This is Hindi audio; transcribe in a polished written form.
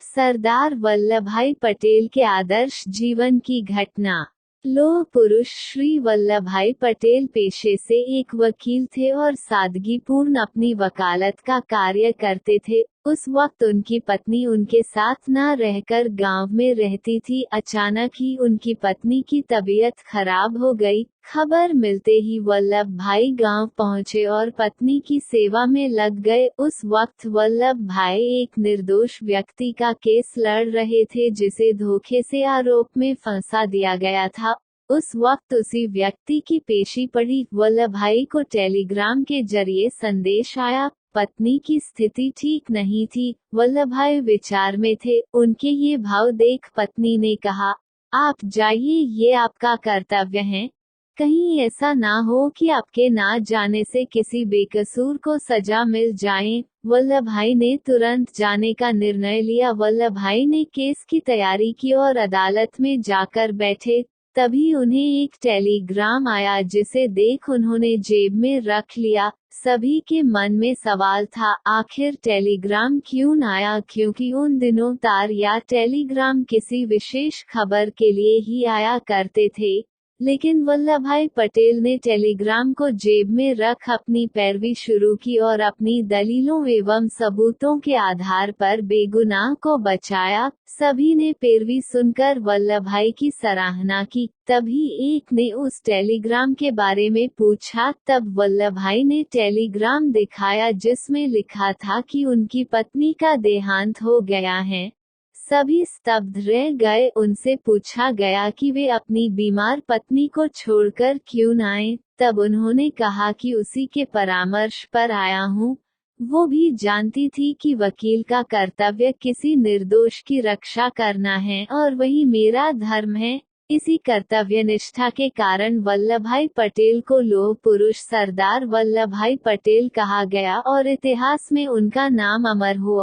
सरदार वल्लभभाई पटेल के आदर्श जीवन की घटना। लौह पुरुष श्री वल्लभभाई पटेल पेशे से एक वकील थे और सादगीपूर्ण अपनी वकालत का कार्य करते थे। उस वक्त उनकी पत्नी उनके साथ न रहकर गांव में रहती थी। अचानक ही उनकी पत्नी की तबीयत खराब हो गई। खबर मिलते ही वल्लभभाई गांव पहुंचे और पत्नी की सेवा में लग गए। उस वक्त वल्लभभाई एक निर्दोष व्यक्ति का केस लड़ रहे थे जिसे धोखे से आरोप में फंसा दिया गया था। उस वक्त उसी व्यक्ति की पेशी पड़ी। वल्लभभाई को टेलीग्राम के जरिए संदेश आया। पत्नी की स्थिति ठीक नहीं थी। वल्लभभाई विचार में थे। उनके ये भाव देख पत्नी ने कहा, आप जाइए, ये आपका कर्तव्य है। कहीं ऐसा ना हो कि आपके ना जाने से किसी बेकसूर को सजा मिल जाए। वल्लभभाई ने तुरंत जाने का निर्णय लिया। वल्लभभाई ने केस की तैयारी की और अदालत में जाकर बैठे। तभी उन्हें एक टेलीग्राम आया जिसे देख उन्होंने जेब में रख लिया। सभी के मन में सवाल था, आखिर टेलीग्राम क्यों आया, क्योंकि उन दिनों तार या टेलीग्राम किसी विशेष खबर के लिए ही आया करते थे। लेकिन वल्लभभाई पटेल ने टेलीग्राम को जेब में रख अपनी पैरवी शुरू की और अपनी दलीलों एवं सबूतों के आधार पर बेगुनाह को बचाया। सभी ने पैरवी सुनकर वल्लभभाई की सराहना की। तभी एक ने उस टेलीग्राम के बारे में पूछा। तब वल्लभभाई ने टेलीग्राम दिखाया जिसमें लिखा था कि उनकी पत्नी का देहांत हो गया है। सभी स्तब्ध रह गए। उनसे पूछा गया कि वे अपनी बीमार पत्नी को छोड़कर क्यों न आए। तब उन्होंने कहा कि उसी के परामर्श पर आया हूँ। वो भी जानती थी कि वकील का कर्तव्य किसी निर्दोष की रक्षा करना है और वही मेरा धर्म है। इसी कर्तव्य निष्ठा के कारण वल्लभभाई पटेल को लौह पुरुष सरदार वल्लभभाई पटेल कहा गया और इतिहास में उनका नाम अमर हुआ।